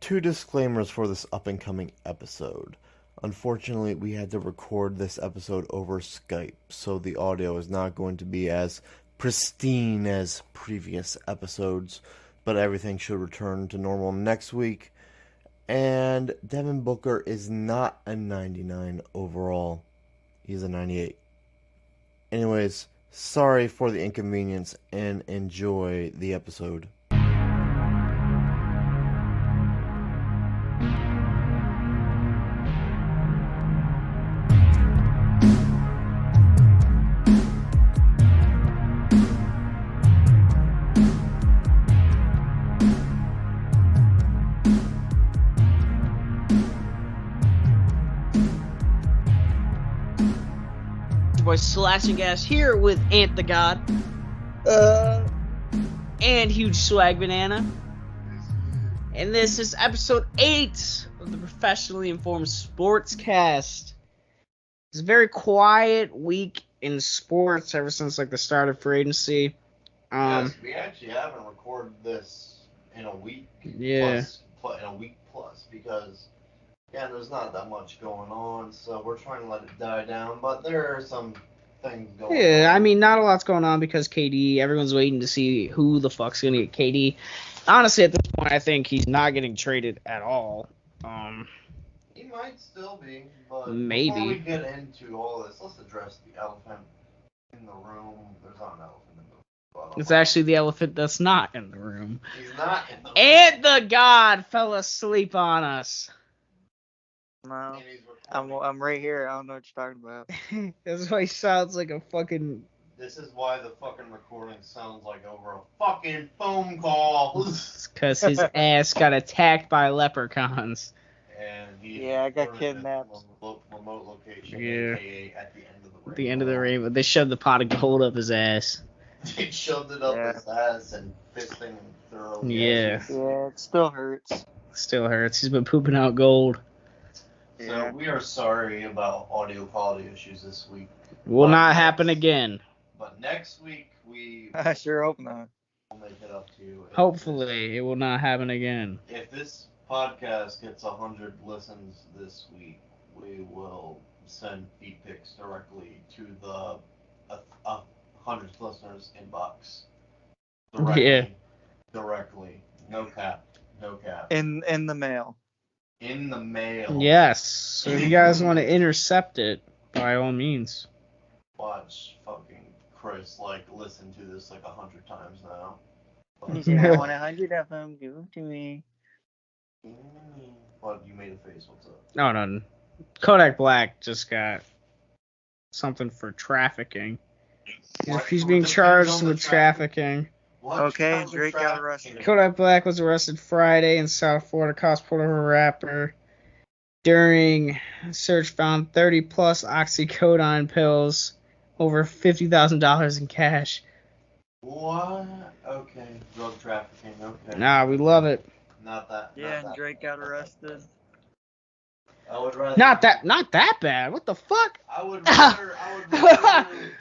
two disclaimers for this up-and-coming episode. Unfortunately, we had to record this episode over Skype, so the audio is not going to be as pristine as previous episodes, but everything should return to normal next week. And Devin Booker is not a 99 overall. He's a 98. Anyways, sorry for the inconvenience and enjoy the episode. Slashing Gas here with Ant the God and Huge Swag Banana, and this is episode 8 of the Professionally Informed Sportscast. It's a very quiet week in sports ever since like the start of free agency. Yes, we actually haven't recorded this in a week. Yeah. In a week plus because there's not that much going on, so we're trying to let it die down, but there are some things going on. Yeah, I mean, not a lot's going on because KD, everyone's waiting to see who the fuck's going to get KD. Honestly, at this point, I think he's not getting traded at all. He might still be, but maybe. Before we get into all this, let's address the elephant in the room. There's not an elephant in the room. It's actually the elephant that's not in the room. He's not in the room. And the God fell asleep on us. No, I'm right here. I don't know what you're talking about. That's why he sounds like a fucking... This is why the fucking recording sounds like over a fucking phone call. It's because his ass got attacked by leprechauns. And I got kidnapped. Remote location. Yeah. At the end of the rainbow. At the end of the rainbow. They shoved the pot of gold up his ass. They shoved it up his ass and fisting him thoroughly. Yeah. Yeah, it still hurts. Still hurts. He's been pooping out gold. So we are sorry about audio quality issues this week. Will not happen again. But next week I sure hope not. We'll make it up to you. Hopefully it will not happen again. If this podcast gets 100 listens this week, we will send feed pics directly to the 100 listeners inbox. Directly. No cap. In the mail. In the mail. Yes. So if you guys want to intercept it, by all means. Watch fucking Chris listen to this 100 times now. He said, I want 100 of them. Give them to me. What? You made a face. What's up? No. Kodak Black just got something for trafficking. He's being charged with trafficking. Okay, Drake got arrested. Kodak Black was arrested Friday in South Florida, cosplay of a rapper. During search found 30 plus oxycodone pills, over $50,000 in cash. What? Okay, drug trafficking. Okay. Nah, we love it. Not that. Yeah, and Drake got arrested. I would rather. Not that bad. What the fuck? I would rather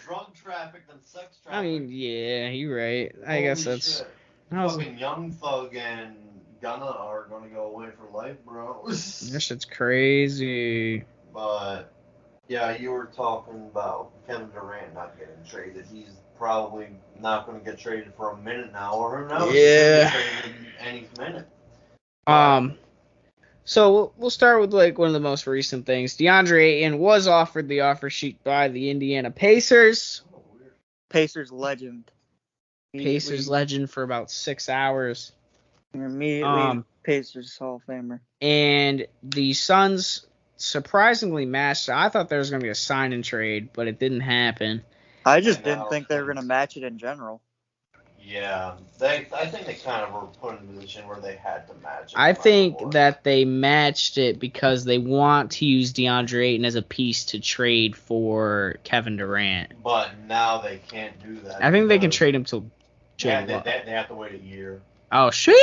drug traffic than sex traffic. I mean, yeah, you're right. I guess that's. Fucking Young Thug and Gunna are gonna go away for life, bro. This shit's crazy. But yeah, you were talking about Kevin Durant not getting traded. He's probably not gonna get traded for a minute now, or who knows? Yeah. He's gonna get traded any minute. So we'll start with one of the most recent things. Deandre Ayton was offered the offer sheet by the Indiana Pacers. Pacers legend. Pacers legend for about 6 hours. Immediately, Pacers Hall of Famer. And the Suns surprisingly matched. I thought there was going to be a sign and trade, but it didn't happen. I just didn't think they were going to match it in general. Yeah, I think they kind of were put in a position where they had to match it. I think that they matched it because they want to use DeAndre Ayton as a piece to trade for Kevin Durant. But now they can't do that. I think they can trade him till June. Yeah, they have to wait a year. Oh, shit!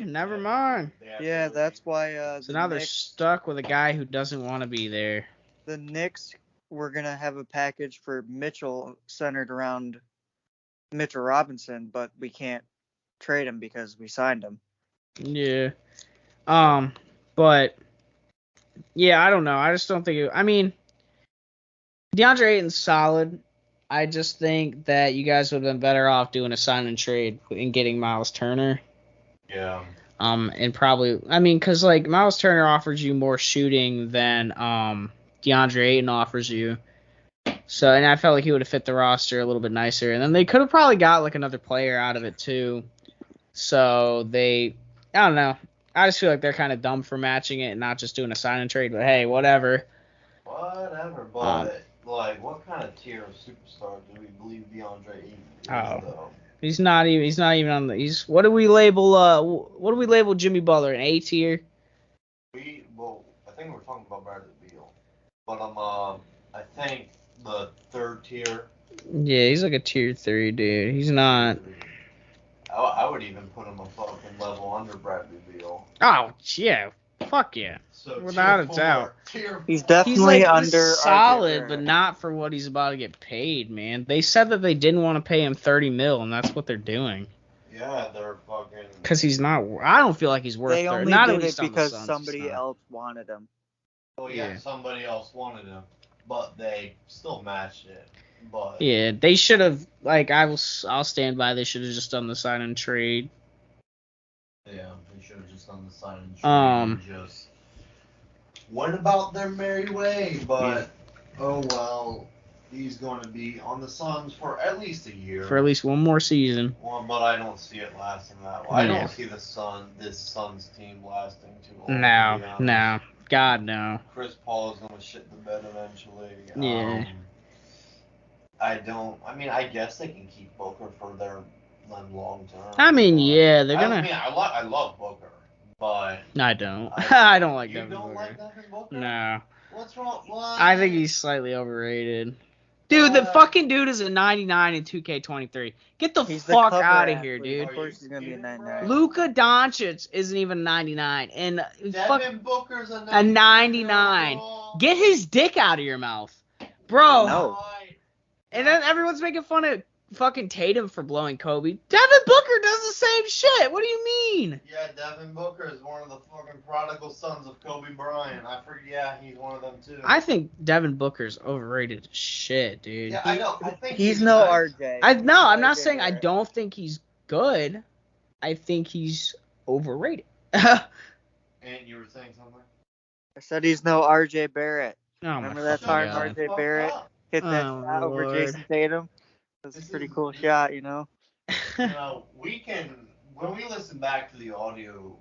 Never mind. Yeah, that's why... so now they're stuck with a guy who doesn't want to be there. The Knicks were going to have a package for Mitchell centered around Mitchell Robinson, but we can't trade him because we signed him. Yeah. But yeah, I don't know. I just don't think I mean, DeAndre Ayton's solid. I just think that you guys would have been better off doing a sign and trade and getting Miles Turner. Yeah. And probably, I mean, because like Miles Turner offers you more shooting than DeAndre Ayton offers you. So, and I felt like he would have fit the roster a little bit nicer. And then they could have probably got like another player out of it too. So I don't know. I just feel like they're kind of dumb for matching it and not just doing a sign and trade. But hey, whatever. Whatever, but like, what kind of tier of superstar do we believe DeAndre Ayton is, though? He's not even on the. He's what do we label Jimmy Butler, an A tier? I think we're talking about Bradley Beal, but I think the third tier. Yeah, he's like a tier 3 dude. He's not. I would even put him a fucking level under Bradley Beal. Oh yeah, fuck yeah. So Without a doubt. He's definitely He's like under solid, RJ but not for what he's about to get paid, man. They said that they didn't want to pay him $30 million, and that's what they're doing. Yeah, they're fucking. Because he's not. I don't feel like he's worth. They 30. only Not did at least it on the because Suns, somebody it's not. else wanted him. Oh yeah, somebody else wanted him, but they still matched it. But yeah, they should have. Like I'll stand by. They should have just done the sign and trade. Yeah, they should have just done the sign and trade and just went about their merry way. But oh well, he's going to be on the Suns for at least a year. For at least one more season. Well, but I don't see it lasting that long. I don't see this Suns team lasting too long. No. God, no. Chris Paul is going to shit the bed eventually. Yeah. I guess they can keep Booker for them long term. I mean, yeah, they're gonna. I love Booker, but I don't. I don't like you Devin don't Booker. like Devin Booker? No. What's wrong? What? I think he's slightly overrated. Dude, the fucking dude is a 99 in 2K23. Get the fuck out of here, dude. Of course he's gonna be a 99. Luka Doncic isn't even 99, and Devin Booker's a 99. Get his dick out of your mouth, bro. No. And then everyone's making fun of fucking Tatum for blowing Kobe. Devin Booker does the same shit. What do you mean? Yeah, Devin Booker is one of the fucking prodigal sons of Kobe Bryant. Yeah, he's one of them too. I think Devin Booker's overrated as shit, dude. Yeah, I know. I think he's no RJ. I'm not saying I don't think he's good. I think he's overrated. And you were saying something? I said he's no RJ Barrett. Oh, remember that time RJ Barrett hit that shot over Jason Tatum? That's a pretty cool shot, you know? When we listen back to the audio,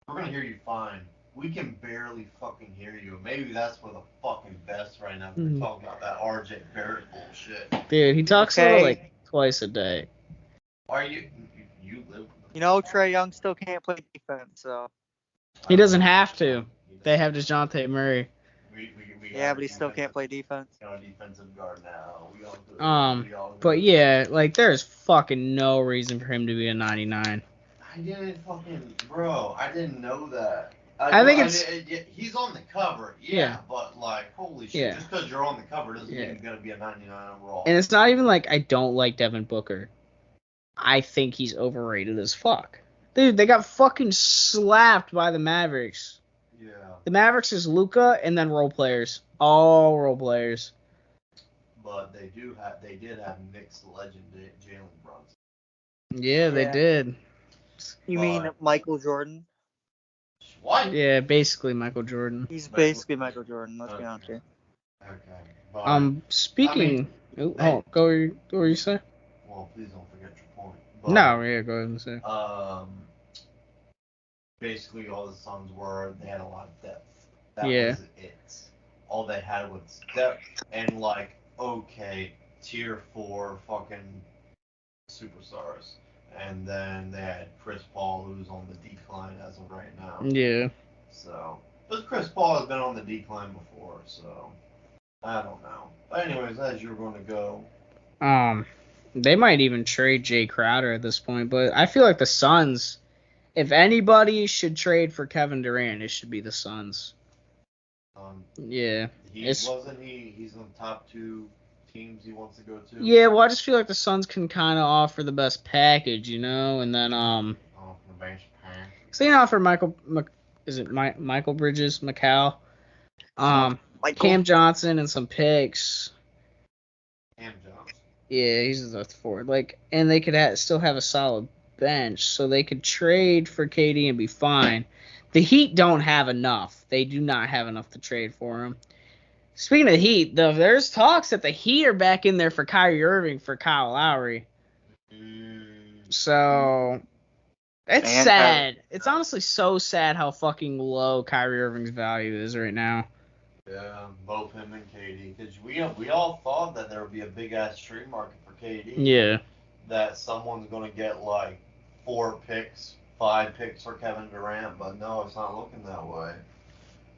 we're going to hear you fine. We can barely fucking hear you. Maybe that's for the fucking best right now. We're talking about that RJ Barrett bullshit. Dude, he talks about it like twice a day. Are you live with You know, Trae Young still can't play defense, so. He doesn't have to. They have DeJounte Murray. Yeah, but he still can't play defense. Defensive guard now. But yeah, like there's fucking no reason for him to be a 99. I didn't know that. I think he's on the cover, but like, holy shit, just because you're on the cover doesn't mean he's gonna be a 99 overall. And it's not even like I don't like Devin Booker. I think he's overrated as fuck. Dude, they got fucking slapped by the Mavericks. Yeah. The Mavericks is Luka and then role players. All role players. But they did have mixed legend Jalen Brunson. Yeah, they did. You mean Michael Jordan? What? Yeah, basically Michael Jordan. He's basically Michael Jordan, let's be honest here. Okay. But, speaking go where you say? Well, please don't forget your point. But, no, yeah, go ahead and say. Basically all the Suns they had a lot of depth. That was it. All they had was depth and like, okay, tier 4 fucking superstars. And then they had Chris Paul, who's on the decline as of right now. Yeah. So, but Chris Paul has been on the decline before, so I don't know. But anyways, as you're going to go. They might even trade Jay Crowder at this point, but I feel like the Suns, if anybody should trade for Kevin Durant, it should be the Suns. Yeah. He's in the top 2 teams he wants to go to? Yeah, well, I just feel like the Suns can kind of offer the best package, you know, and then the best package. So they offer Michael Bridges, Macau, Cam Johnson, and some picks. Cam Johnson. Yeah, he's the forward. And they could still have a solid bench, so they could trade for KD and be fine. The Heat don't have enough. They do not have enough to trade for him. Speaking of the Heat, there's talks that the Heat are back in there for Kyrie Irving for Kyle Lowry. So it's sad. It's honestly so sad how fucking low Kyrie Irving's value is right now. Yeah, both him and KD. Because we all thought that there would be a big ass trade market for KD. Yeah. That someone's gonna get like 4 picks, 5 picks for Kevin Durant, but no, it's not looking that way.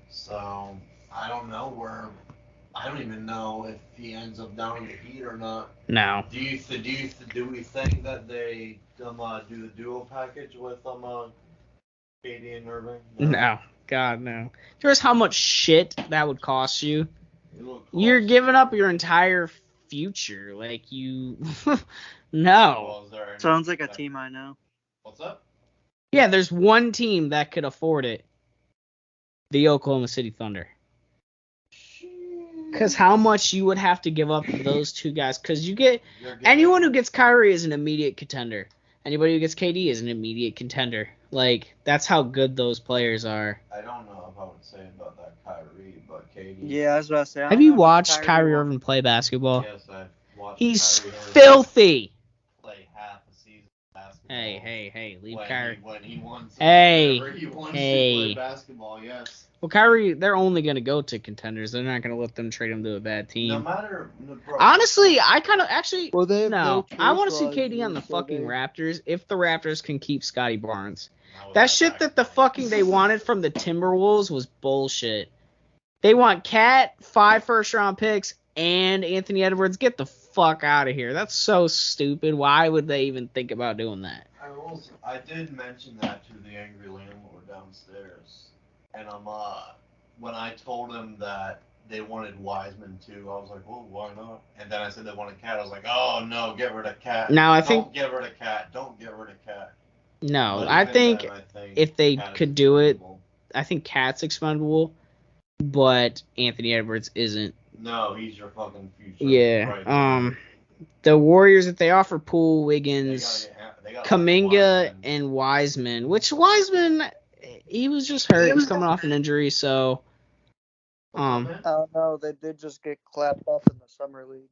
So I don't even know if he ends up down in the Heat or not. No. Do we think that they do the duo package with KD and Irving? No. God, no. Here's how much shit that would cost you. You're giving up your entire future. No. Well, Sounds like a team I know. What's up? Yeah, there's one team that could afford it. The Oklahoma City Thunder. Because how much you would have to give up for those two guys. Because anyone who gets Kyrie is an immediate contender. Anybody who gets KD is an immediate contender. That's how good those players are. I don't know if I would say about that Kyrie, but KD. Yeah, I was about to say. Have you watched Kyrie Irving play basketball? Yes, I've watched. He's filthy. Play half a season of basketball. Hey, leave Kyrie. When he wants. Hey, he wants to play basketball. Yes. Well, Kyrie, they're only going to go to contenders. They're not going to let them trade him to a bad team. No matter. Honestly, I kind of actually. Well, they have no, no I want to see choice, KD on the so fucking they- Raptors if the Raptors can keep Scotty Barnes. That shit that they wanted from the Timberwolves was bullshit. They want Cat, 5 first-round picks, and Anthony Edwards. Get the fuck out of here. That's so stupid. Why would they even think about doing that? I did mention that to the angry landlord downstairs, and when I told him that they wanted Wiseman too, I was like, well, why not? And then I said they wanted Cat. I was like, oh no, get rid of Cat. Now Don't get rid of Cat. Don't get rid of Cat. No, But I even think then, I think if they Cat is could do it, expendable. I think Cat's expendable, but Anthony Edwards isn't. No, he's your fucking future. Yeah. Right. The Warriors, if they offer Poole, Wiggins, they gotta Kuminga, Wiseman. and Wiseman, which Wiseman, he was just hurt. He was coming off an injury, so. I don't know. They did just get clapped up in the summer league.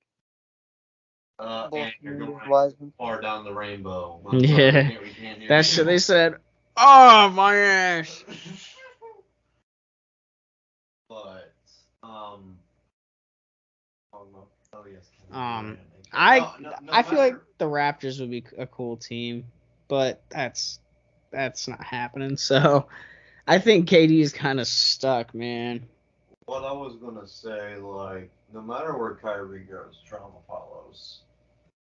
And you're going Wiseman. far down the rainbow. Yeah. We can't hear That's you. shit they said. Oh, my ass. But oh yes. I feel like the Raptors would be a cool team, but that's not happening. So I think KD is kind of stuck, man. What I was gonna say, no matter where Kyrie goes, drama follows.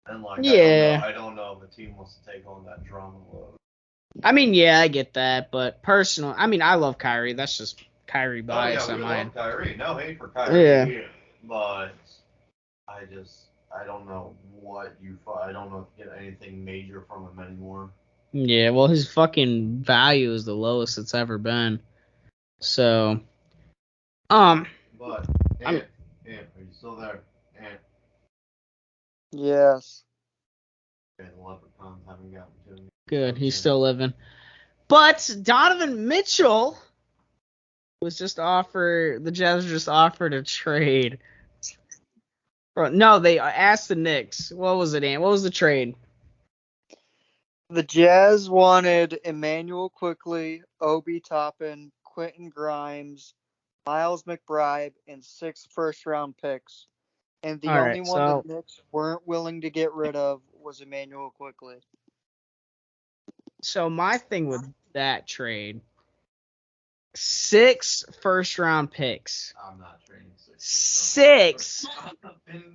And Yeah. I don't know if the team wants to take on that drama load. I mean, yeah, I get that, but I love Kyrie. That's just Kyrie bias Oh, yeah, on we mine. love Kyrie. No hate for Kyrie. Yeah. Here. But I don't know I don't know if you get anything major from him anymore. Yeah, well, his fucking value is the lowest it's ever been. So, But Ant, are you still there? Ant. Yes. Okay, the leprechauns haven't gotten to him. good, he's still living. But Donovan Mitchell was just offered. The Jazz just offered a trade. No, they asked the Knicks. What was it, Ant? What was the trade? The Jazz wanted Emmanuel Quickly, Obi Toppin, Quentin Grimes, Miles McBride, and 6 first-round picks. And the only one the Knicks weren't willing to get rid of was Emmanuel Quickly. So my thing with that trade, 6 first-round picks. I'm not trading 6. 6.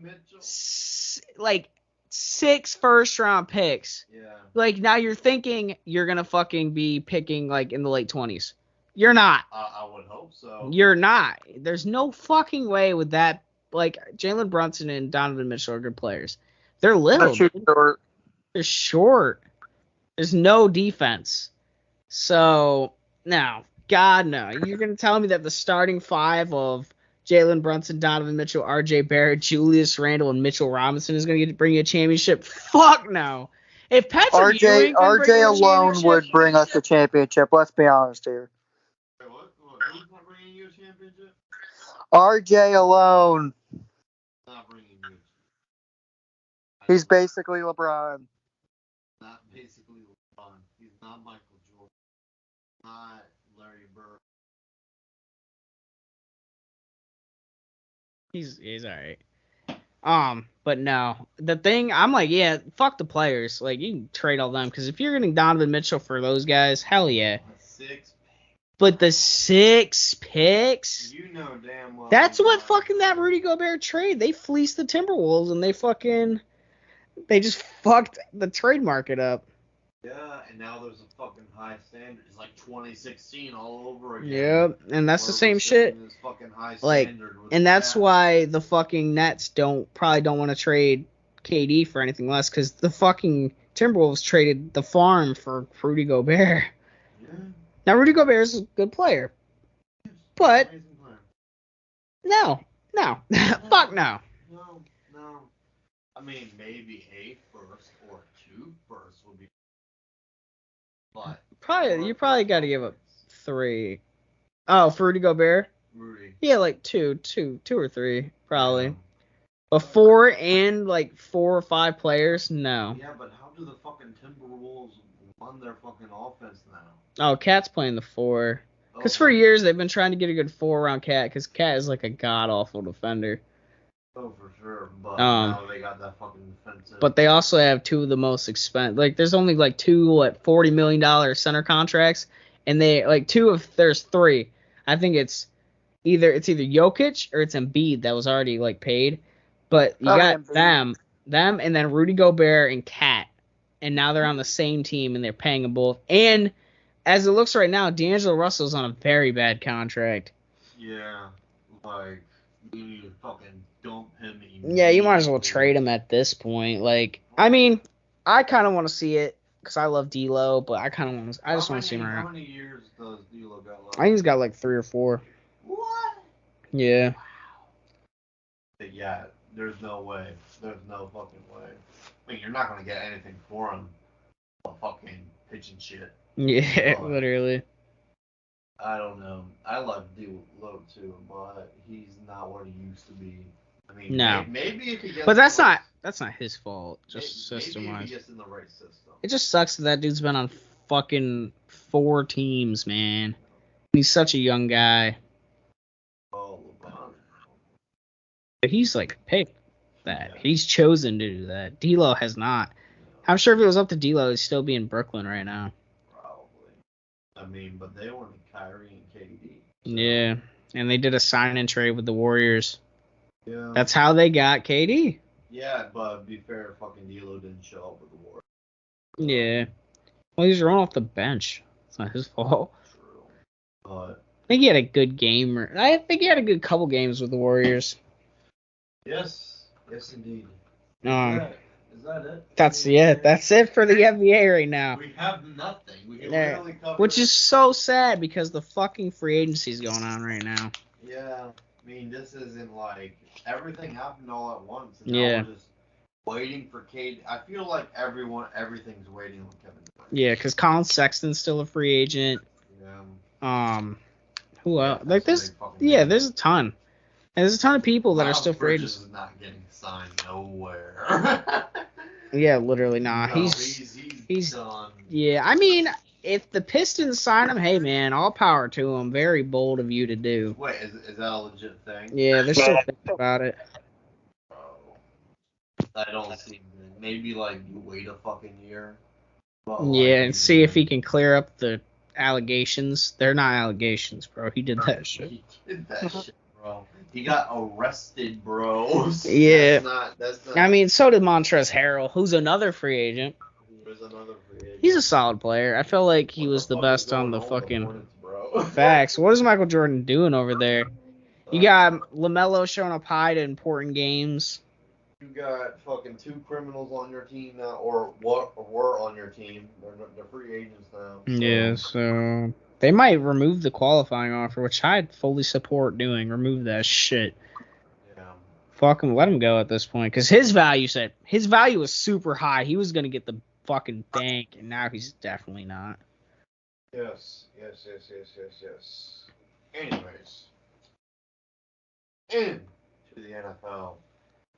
Mitchell. 6 first-round picks. Yeah. Now you're thinking you're gonna fucking be picking in the late 20s. You're not. I would hope so. You're not. There's no fucking way with that. Jalen Brunson and Donovan Mitchell are good players. They're little. Short. They're short. There's no defense. So, no. God, no. You're going to tell me that the starting five of Jalen Brunson, Donovan Mitchell, R.J. Barrett, Julius Randle, and Mitchell Robinson is going to bring you a championship? Fuck no. If Patrick Ewing can bring RJ you a alone championship, would bring us the championship. Let's be honest here. Wait, what? Who's not bringing you a championship? RJ alone. Not bringing you. He's basically LeBron. Not basically LeBron. He's not Michael Jordan. Not Larry Bird. he's all right. But no, the thing I'm like, yeah, fuck the players. Like you can trade all them because if you're getting Donovan Mitchell for those guys, hell yeah. 6. But the 6 picks, You know damn well. that's what fucking that Rudy Gobert trade. They fleeced the Timberwolves and they just fucked the trade market up. Yeah, and now there's a fucking high standard. It's like 2016 all over again. Yep, and that's the same shit. Like, and that's why the fucking Nets probably don't want to trade KD for anything less because the fucking Timberwolves traded the farm for Rudy Gobert. Yeah. Now Rudy Gobert is a good player, but no, fuck no. No. I mean, maybe a first or 2 firsts would be. But You probably got to give up 3. Oh, for Rudy Gobert? Rudy. Yeah, like 2 or 3 probably. Yeah. But 4 and like 4 or 5 players? No. Yeah, but how do the fucking Timberwolves run their fucking offense now? Oh, Cat's playing the 4. Because for years they've been trying to get a good 4-round Cat because Cat is like a god-awful defender. Oh, for sure. But now they got that fucking defensive. But they also have 2 of the most expensive. Like, there's only like 2, $40 million center contracts. And they, like, there's 3. I think it's either Jokic or it's Embiid that was already, like, paid. But you got them, and then Rudy Gobert and Cat. And now they're on the same team and they're paying them both. And as it looks right now, D'Angelo Russell's on a very bad contract. Yeah, like, you need to fucking dump him immediately. Yeah, you might as well trade him at this point. Like, I mean, I kind of want to see it because I love D'Lo, but I just want to see him around. How many years does D'Lo got left? I think he's got like 3 or 4. What? Yeah. But yeah, there's no way. There's no fucking way. I mean, you're not gonna get anything for him. But fucking pitching shit. Yeah, literally. I don't know. I love D'Lo too, but he's not what he used to be. I mean, no. Maybe if he gets. But that's not his fault. Just system maybe wise. if he gets in the right system. It just sucks that dude's been on fucking 4 teams, man. He's such a young guy. Oh, LeBron. But he's like picked that. Yeah. He's chosen to do that. D'Lo has not. I'm sure if it was up to D'Lo, he'd still be in Brooklyn right now. Probably. I mean, but they wanted Kyrie and KD. So. Yeah, and they did a sign-and trade with the Warriors. Yeah. That's how they got KD. Yeah, but to be fair, fucking D'Lo didn't show up with the Warriors. Yeah. Well, he's running off the bench. It's not his fault. True. But I think he had a good game. I think he had a good couple games with the Warriors. Yes. Yes, indeed. Is that it? That's it for the NBA right now. We have nothing. We can literally cover which is so sad because the fucking free agency is going on right now. Yeah. I mean, this isn't like everything happened all at once. And yeah. Now we're just waiting for KD. I feel like everything's waiting on Kevin Durant. Yeah, because Colin Sexton's still a free agent. Yeah. Who else? Like there's a ton. And there's a ton of people that are still free agents. Is not getting signed nowhere. Yeah, literally not. No, he's done. Yeah, I mean, if the Pistons sign him, hey man, all power to him. Very bold of you to do. Wait, is that a legit thing? Yeah, they're still thinking about it. Oh, I don't see. Maybe like you wait a fucking year. Yeah, and see if he can clear up the allegations. They're not allegations, bro. He did that shit. He did that shit, bro. He got arrested, bro. Yeah. That's not. I mean, so did Montrezl Harrell, who's another free agent. He's a solid player. I feel like he was the best on the fucking facts. What is Michael Jordan doing over there? You got LaMelo showing up high to important games. You got fucking 2 criminals on your team now, or what were on your team. They're free agents now. So. Yeah, so they might remove the qualifying offer, which I'd fully support doing. Remove that shit. Yeah. Fuck him, let him go at this point, because his value was super high. He was gonna get the fucking bank, and now he's definitely not. Yes. Anyways, into the NFL,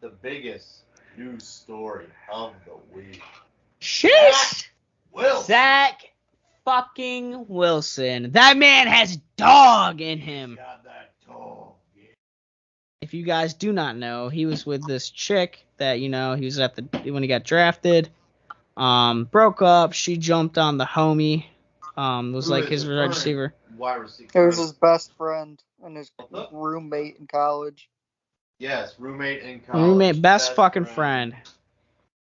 the biggest news story of the week. Shit! Wilson. Zach fucking Wilson. That man has dog in him. Got that dog. Yeah. If you guys do not know, he was with this chick that, he was at when he got drafted. Broke up. She jumped on the homie. Was like his wide receiver. Wide receiver. It was his best friend and his roommate in college. Yes, roommate in college. Best fucking friend.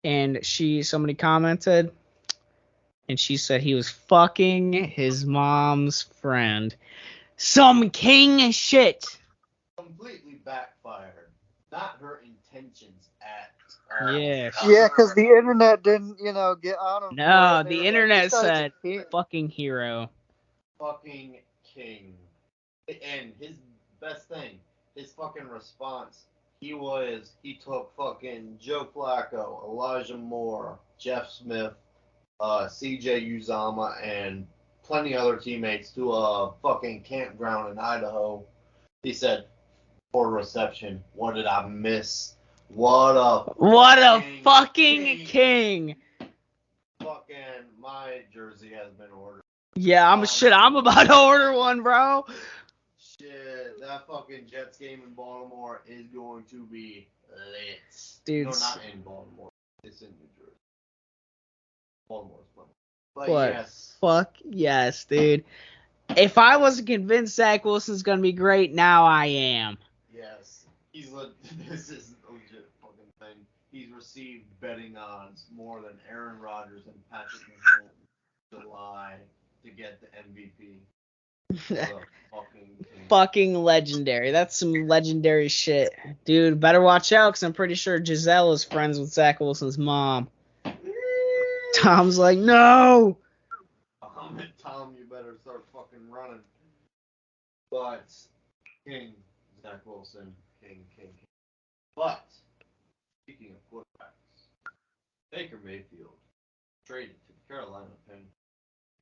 And somebody commented, and she said he was fucking his mom's friend. Some king shit. Completely backfired. Not her intentions at all. Yeah. Yeah, because the internet didn't, get on him. No, the internet said fucking hero. Fucking king. And his best thing, his fucking response, he took fucking Joe Flacco, Elijah Moore, Jeff Smith, CJ Uzama, and plenty other teammates to a fucking campground in Idaho. He said, for reception, what did I miss? What a fucking king. Fucking my jersey has been ordered. Yeah, I'm about to order one, bro. Shit, that fucking Jets game in Baltimore is going to be lit. Dude. No, not in Baltimore. It's in New Jersey. Baltimore's playing. But yes. Fuck yes, dude. If I wasn't convinced Zach Wilson's gonna be great, now I am. Yes. This is a legit fucking thing. He's received betting odds more than Aaron Rodgers and Patrick Mahomes in July to get the MVP. Fucking legendary. That's some legendary shit. Dude, better watch out, because I'm pretty sure Giselle is friends with Zach Wilson's mom. Tom's like, no! Tom, you better start fucking running. But, King, Zach Wilson, King. But, speaking of quarterbacks, Baker Mayfield traded to the Carolina Panthers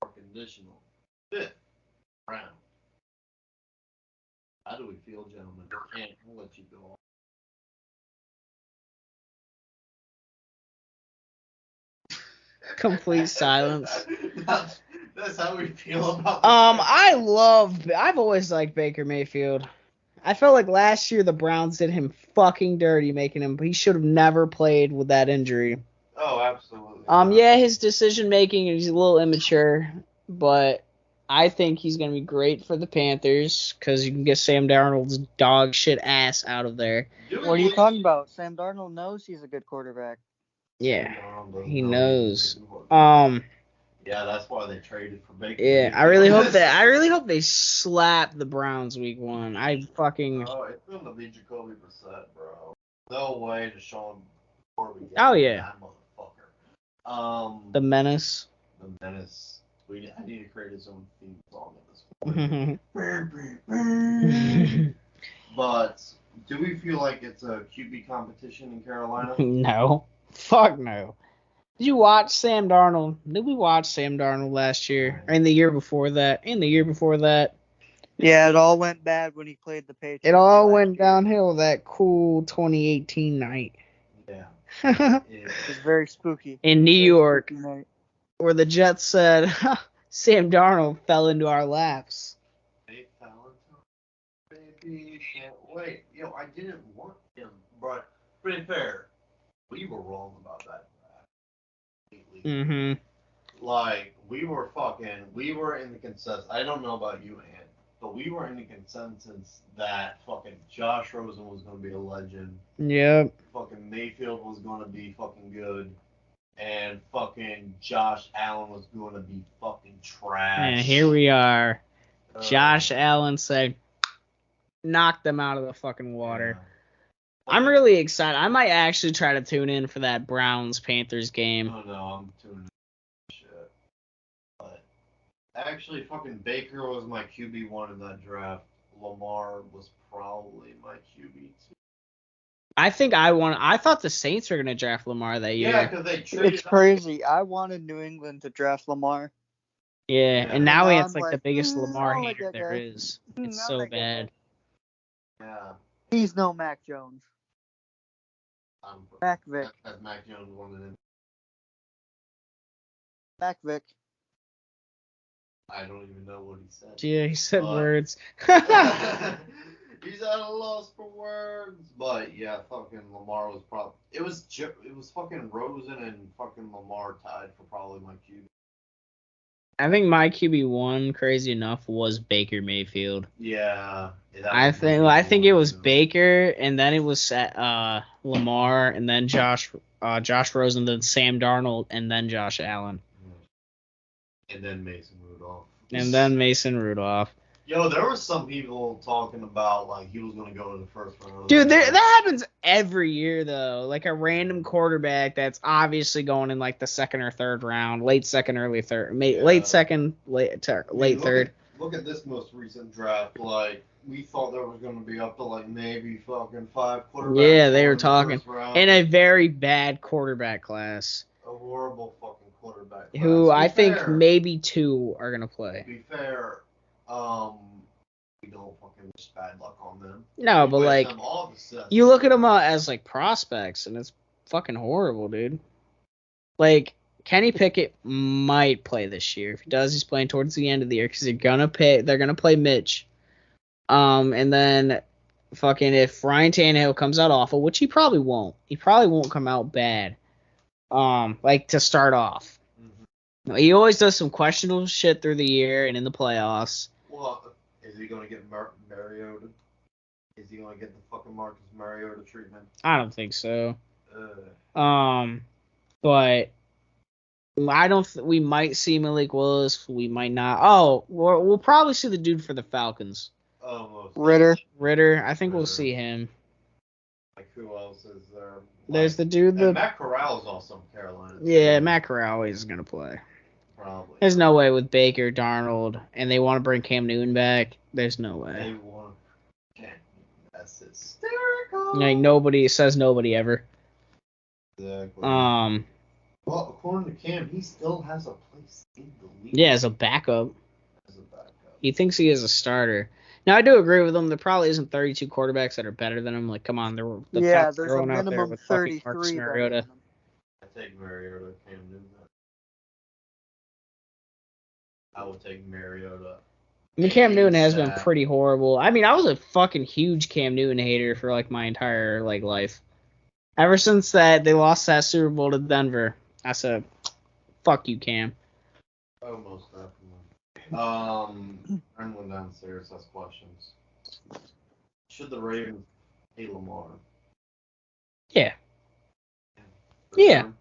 for conditional 5th round. How do we feel, gentlemen? And we'll let you go on. Complete silence. That's how we feel about I've always liked Baker Mayfield. I felt like last year the Browns did him fucking dirty, he should have never played with that injury. Oh, absolutely. Yeah, his decision making, he's a little immature, but I think he's going to be great for the Panthers, because you can get Sam Darnold's dog shit ass out of there. What are you talking about? Sam Darnold knows he's a good quarterback. Yeah, he knows. Yeah, that's why they traded for Baker. Yeah, I really hope they slap the Browns week 1. Oh, it's going to be Jacoby Brissett, bro. No way to show him Corby. Oh yeah. That motherfucker. The Menace. I need to create his own theme song at this point. But do we feel like it's a QB competition in Carolina? No. Fuck no. Did you watch Sam Darnold? Did we watch Sam Darnold last year? Or in the year before that? Yeah, it all went bad when he played the Patriots. It all went downhill that cool 2018 night. Yeah. It was very spooky. In New York, where the Jets said, Sam Darnold fell into our laps. They fell into baby, can't wait. I didn't want him, but pretty fair. We were wrong about that. Mm-hmm. Like, we were in the consensus. I don't know about you, Ant, but we were in the consensus that fucking Josh Rosen was going to be a legend. Yep. Fucking Mayfield was going to be fucking good. And fucking Josh Allen was going to be fucking trash. And here we are. Josh Allen said, knock them out of the fucking water. I'm really excited. I might actually try to tune in for that Browns-Panthers game. Oh no, I'm tuning in. Shit. But actually, fucking Baker was my QB1 in that draft. Lamar was probably my QB2. I thought the Saints were gonna draft Lamar that year. Yeah, because they traded. It's crazy. I wanted New England to draft Lamar. Yeah, and Yeah. now Now it's I'm like the like, biggest I Lamar don't like hater that there guy. is. I It's don't so like that guy. bad. Yeah. He's no Mac Jones. Mac Vic. As Mac Jones wanted him. Mac Vic. I don't even know what he said. Yeah, he said But- words. He's at a loss for words. But yeah, fucking Lamar was probably. It was fucking Rosen and fucking Lamar tied for probably my QB. I think my QB1, crazy enough, was Baker Mayfield. Yeah. I think it was Baker, and then it was Lamar, and then Josh Rosen, then Sam Darnold, and then Josh Allen, And then Mason Rudolph. and then Mason Rudolph. Yo, there were some people talking about like he was gonna go in the first round. Dude, that happens every year though. Like a random quarterback that's obviously going in like the second or third round, late second, early third, late second, late third. Look at this most recent draft. Like we thought there was gonna be up to like maybe fucking 5 quarterbacks. Yeah, they were in the talking first round. in a very bad quarterback class. A horrible fucking quarterback. Class. Who To I be think fair, maybe 2 are gonna To play. be fair, we don't fucking wish bad luck on them. No, We but wish like them all the success. you look at them as like prospects, and it's fucking horrible, dude. Like Kenny Pickett might play this year. If he does, he's playing towards the end of the year because they're gonna play Mitch. And then fucking if Ryan Tannehill comes out awful, which he probably won't come out bad. Like to start off. Mm-hmm. He always does some questionable shit through the year and in the playoffs. Well, is he gonna get Mariota? Is he gonna get the fucking Marcus Mariota treatment? I don't think so. But I don't. We might see Malik Willis. We might not. Oh, we'll probably see the dude for the Falcons. Almost. Ritter. I think we'll Ritter. see him. Like who else is there? There's the dude. And Matt Corral is also in Carolina. Yeah, Matt Corral is gonna play. Probably. There's no way with Baker, Darnold, and they want to bring Cam Newton back. There's no way. They want. That's hysterical. Like nobody says nobody ever. Exactly. Well, according to Cam, he still has a place in the league. Yeah, as a backup. As a backup. He thinks he is a starter. Now I do agree with him. There probably isn't 32 quarterbacks that are better than him. Like, come on, there's Falcons a throwing out there minimum with fucking Marcus 33. Mariota. I take Mariota. Cam Newton. I would take Mariota. I mean, Cam Newton has been ASAP. pretty horrible. I mean, I was a fucking huge Cam Newton hater for like my entire like life. Ever since that they lost that Super Bowl to Denver, I said, "Fuck you, Cam." Oh, most definitely. Everyone downstairs has questions. Should the Ravens pay Lamar? Yeah. For Yeah. sure.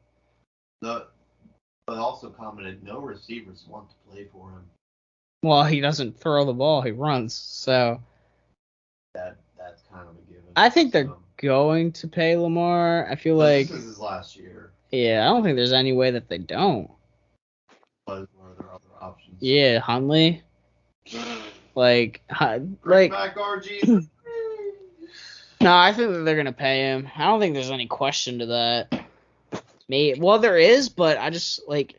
But also commented, no receivers want to play for him. Well, he doesn't throw the ball; he runs. So That's kind of a given. I think they're So, going to pay Lamar. I feel but like, this is his last year. yeah, I don't think there's any way that they don't. But are there other options? Yeah, Huntley, like, Bring back RG. no, I think that they're gonna pay him. I don't think there's any question to that. Well, there is, but I just like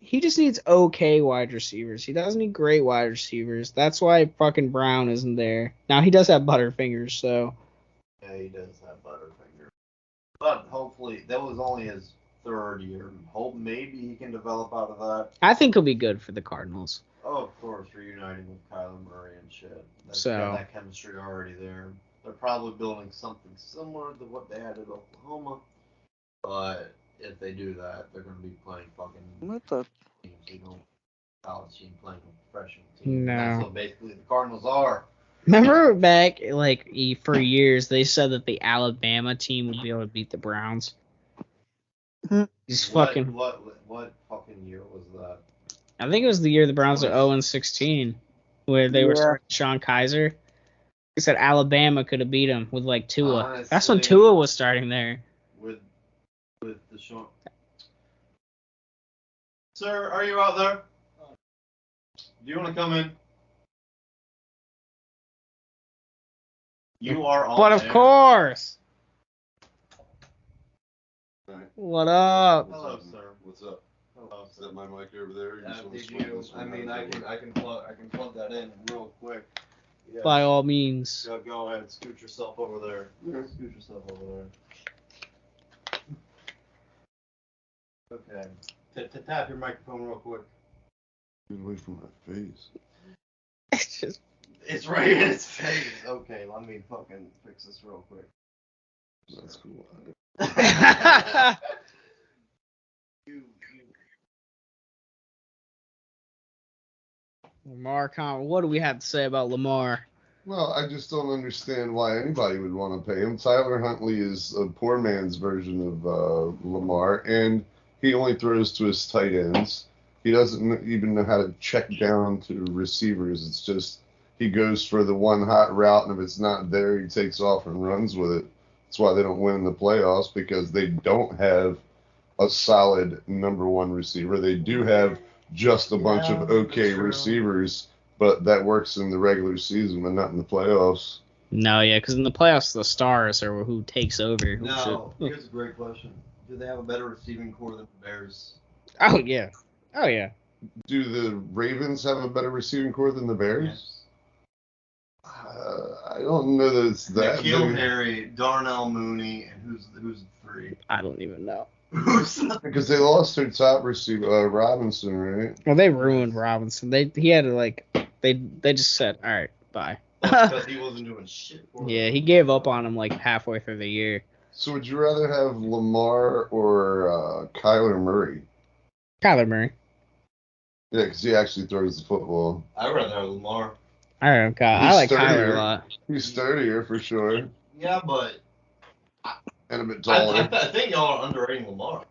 he just needs okay wide receivers. He doesn't need great wide receivers. That's why fucking Brown isn't there. Now he does have Butterfingers, so Yeah, he does have Butterfinger. But hopefully, that was only his third year. Hope maybe he can develop out of that. I think he'll be good for the Cardinals. Oh, of course, reuniting with Kyler Murray and shit. That's So- got that chemistry already there. They're probably building something similar to what they had at Oklahoma. But if they do that, they're going to be playing fucking What the? teams. You know, college team playing a professional team. No. That's what basically the Cardinals are. Remember back like for years they said that the Alabama team would be able to beat the Browns. These fucking. What fucking year was that? I think it was the year the Browns were 0-16, where they were Yeah. starting Sean Kaiser. He said Alabama could have beat him with like Tua. Honestly, That's when Tua was starting there. With Deshaun. Sir, are you out there? Do you want to come in? You are on But of air. course. Right. What up? Hello, sir. What's up? Hello, Is that my mic over there? You just wanna Did swing you? this I one mean, out I there? can plug that in real quick. Yeah. By all means. Go ahead, scoot yourself over there. Yeah. Scoot yourself over there. Okay. Tap your microphone real quick. Get away from my face. It's just It's right in its face. Okay, let me fucking fix this real quick. That's cool. Lamar Conner. What do we have to say about Lamar? Well, I just don't understand why anybody would want to pay him. Tyler Huntley is a poor man's version of Lamar, and he only throws to his tight ends. He doesn't even know how to check down to receivers. It's just he goes for the one hot route, and if it's not there, he takes off and runs with it. That's why they don't win in the playoffs, because they don't have a solid number one receiver. They do have just a bunch of okay receivers, but that works in the regular season, but not in the playoffs. No, yeah, because in the playoffs, the stars are who takes over. Who No, should- here's a great question. Do they have a better receiving core than the Bears? Oh, yeah. Oh, yeah. Do the Ravens have a better receiving core than the Bears? Yes. I don't know that it's that N'Keal big. Harry, Darnell Mooney, and who's three? I don't even know. Who's not? Because they lost their top receiver, Robinson, right? Well, they ruined Robinson. He had to, like, they just said, all right, bye. Because he wasn't doing shit for them. Yeah, he gave up on him, like, halfway through the year. So would you rather have Lamar or Kyler Murray? Kyler Murray. Yeah, because he actually throws the football. I'd rather have Lamar. I don't know. I He's like Kyler sturdier. a lot. He's sturdier for sure, Yeah, but and a bit I taller. think y'all are underrating Lamar.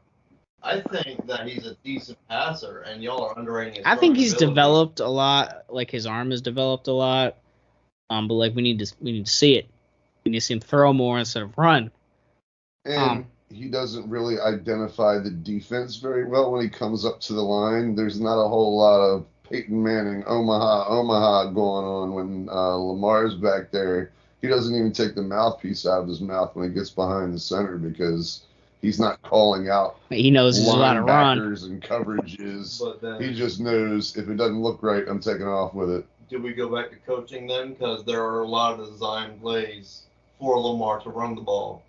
I think that he's a decent passer, and y'all are underrating his I think he's ability. developed a lot. Like, his arm has developed a lot. But, like, we need to see it. We need to see him throw more instead of run. And he doesn't really identify the defense very well when he comes up to the line. There's not a whole lot of Peyton Manning, Omaha going on when Lamar's back there. He doesn't even take the mouthpiece out of his mouth when he gets behind the center because he's not calling out He knows he's allowed to run. linebackers and coverages. But then, He just knows if it doesn't look right, I'm taking off with it. do we go back to coaching then? Because there are a lot of design plays for Lamar to run the ball.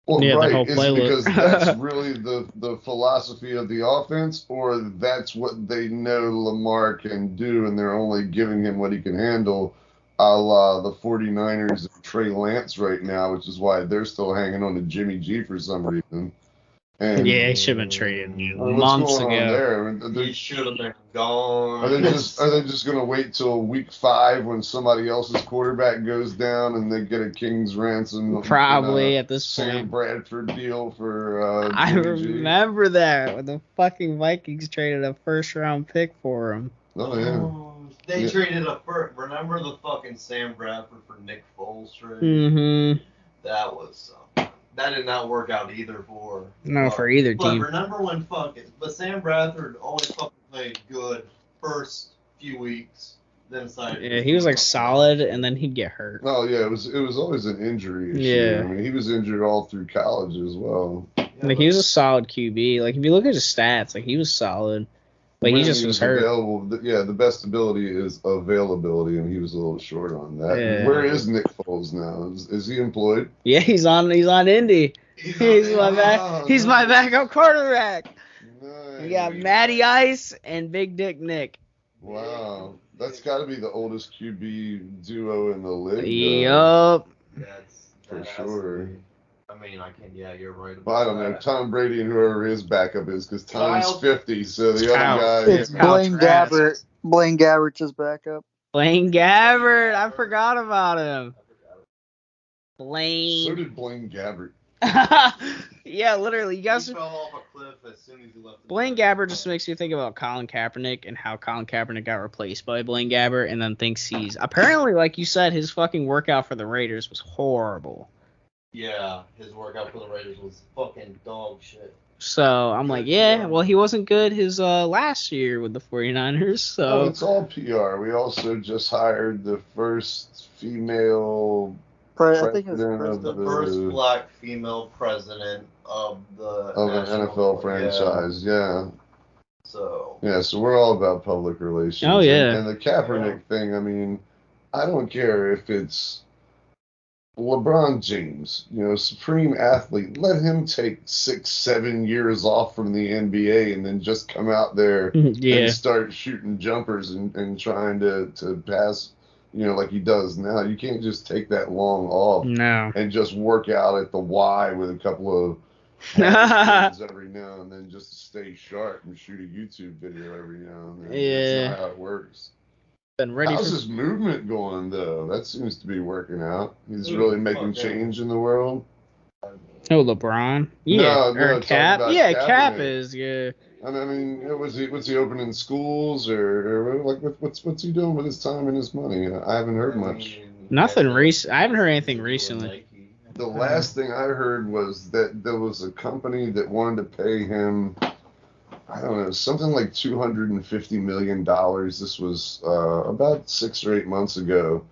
Well, Yeah, the right. whole Is it playbook. because that's really the philosophy of the offense, or that's what they know Lamar can do, and they're only giving him what he can handle, a la the 49ers and Trey Lance right now, which is why they're still hanging on to Jimmy G for some reason. And Yeah, he should have been traded what's months going on ago. there? He should have been gone. Are they just going to wait till week 5 when somebody else's quarterback goes down and they get a king's ransom? Probably at this Sam point. Bradford deal for I Jimmy G? remember that when the fucking Vikings traded a first-round pick for him. Oh yeah. They Yeah. traded a first. Remember the fucking Sam Bradford for Nick Foles trade? Mm-hmm. That was something. That did not work out either for. No, for either But team. remember when but Sam Bradford always fucking played good first few weeks, then decided. Yeah, he was like solid, and then he'd get hurt. Oh yeah, it was always an injury issue. Yeah. I mean, he was injured all through college as well. Like, he was a solid QB. Like, if you look at his stats, like, he was solid, but he When just was hurt. available. Yeah, the best ability is availability, and he was a little short on that. Yeah. Where is Nick Foles now? Is he employed? Yeah, he's on Indy. He's my backup quarterback. Nice. We got Matty Ice and Big Dick Nick. Wow, that's got to be the oldest QB duo in the league. Yup. For sure. I mean, I can't. Yeah, you're right. Well, I don't know. Tom Brady and whoever his backup is, because Tom's Kyle- 50, so the Kyle- other guy. It's Kyle Blaine Trask. Gabbert. Blaine Gabbert's his backup. Blaine Gabbert. I forgot about him. So Blaine. did Blaine Gabbert. Yeah, literally. You He guys. fell off a cliff as soon as he left. the Blaine building. Gabbert just makes me think about Colin Kaepernick and how Colin Kaepernick got replaced by Blaine Gabbert, and then thinks he's apparently, like you said, his fucking workout for the Raiders was horrible. Yeah, his workout for the Raiders was fucking dog shit. So I'm like, yeah, well, he wasn't good his last year with the 49ers. So Oh, it's all PR. We also just hired the first female I think it's president of The president. first the black female president of the an NFL franchise. Yeah. So Yeah, so we're all about public relations. Oh, yeah. And the Kaepernick thing, I mean, I don't care if it's LeBron James, supreme athlete. Let him take 6-7 years off from the NBA and then just come out there yeah, and start shooting jumpers and trying to pass, like he does now. You can't just take that long off no. and just work out at the Y with a couple of handstands every now and then just to stay sharp and shoot a YouTube video every now and then. Yeah. That's not how it works. Been ready How's for his movement going, though? That seems to be working out. He's really making change in the world. LeBron. Yeah, No, or talking Cap. about Yeah, Cap Kaepernick. is. Yeah. I mean, what's he opening schools or like what's he doing with his time and his money? I haven't heard much. Nothing recent. I haven't heard anything recently. The last thing I heard was that there was a company that wanted to pay him, I don't know, something like $250 million. This was about 6 or 8 months ago,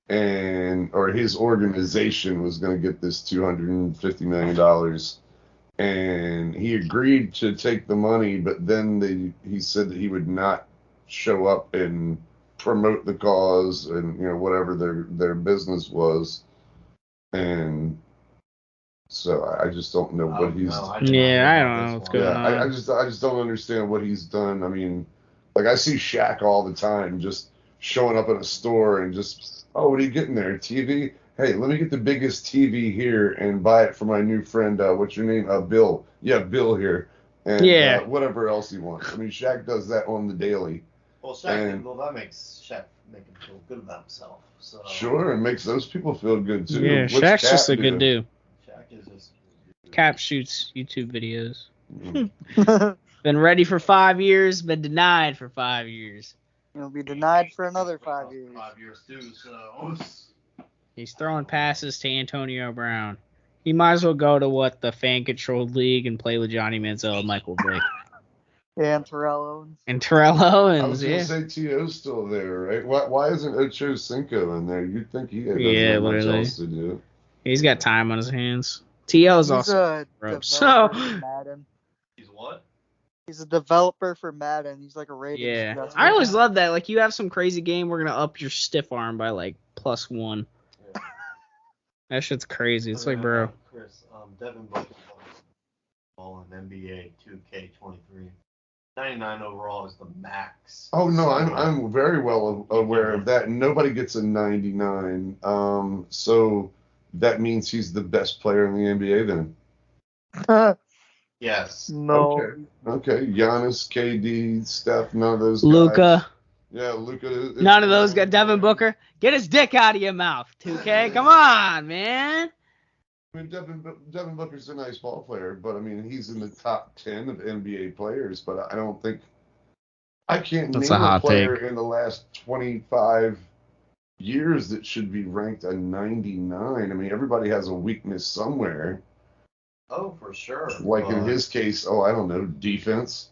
or his organization was going to get this $250 million, and he agreed to take the money, but then he said that he would not show up and promote the cause and whatever their business was, and so I just don't know what he's. Yeah, I don't know what's going on. I just don't understand what he's done. I mean, like I see Shaq all the time, just showing up in a store and just, oh, what are you getting there? TV? Hey, let me get the biggest TV here and buy it for my new friend. What's your name? Bill. Yeah, Bill here. And whatever else he wants. I mean, Shaq does that on the daily. Well, that makes Shaq make him feel good about himself. So. Sure, and makes those people feel good too. Yeah, What's Shaq's Cap just a do? good dude. Shaq is just. Cap shoots YouTube videos. Mm. Been ready for 5 years, been denied for 5 years. He'll be denied for another 5 years. 5 years too. So. He's throwing passes to Antonio Brown. He might as well go to the fan-controlled league and play with Johnny Manziel and Michael Vick. Yeah, and Terrell Owens. And Terrell Owens, I was going to say T.O.'s still there, right? Why isn't Ocho Cinco in there? You'd think he had much literally. else to do. He's got time on his hands. T.O. is also broke. So, Madden. He's what? He's a developer for Madden. He's like a rated. yeah. I always love that. Like, you have some crazy game, we're going to up your stiff arm by, +1. Yeah. That shit's crazy. It's like, bro. Chris, Devin Booker ball in NBA 2K23. 99 overall is the max. Oh no, I'm very well aware of that. Nobody gets a 99. So that means he's the best player in the NBA then. Yes. No. Okay. Giannis, KD, Steph, none of those guys. Luka. Yeah, Luka. None of those guys. Devin Booker. Get his dick out of your mouth, 2K. Come on, man. I mean, Devin Booker's a nice ball player, but I mean, he's in the top 10 of NBA players. But I can't That's name a hot player take. in the last 25 years that should be ranked a 99. I mean, everybody has a weakness somewhere. Oh, for sure. Like in his case, I don't know, defense.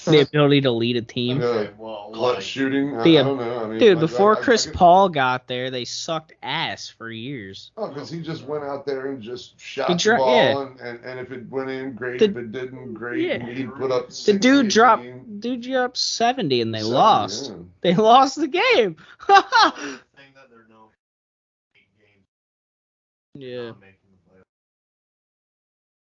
The ability to lead a team. Okay, well, Clutch shooting. I The- don't know. I mean, Dude, before Chris I Paul got there, they sucked ass for years. Oh, because he just went out there and just shot He the ball, yeah. and if it went in, great. The- if it didn't, great. yeah. And he'd put up The 60 dude a dropped game. 70 and they 70, lost. yeah. They lost the game. thing that they're known for 8 games. Yeah. Not making the playoffs.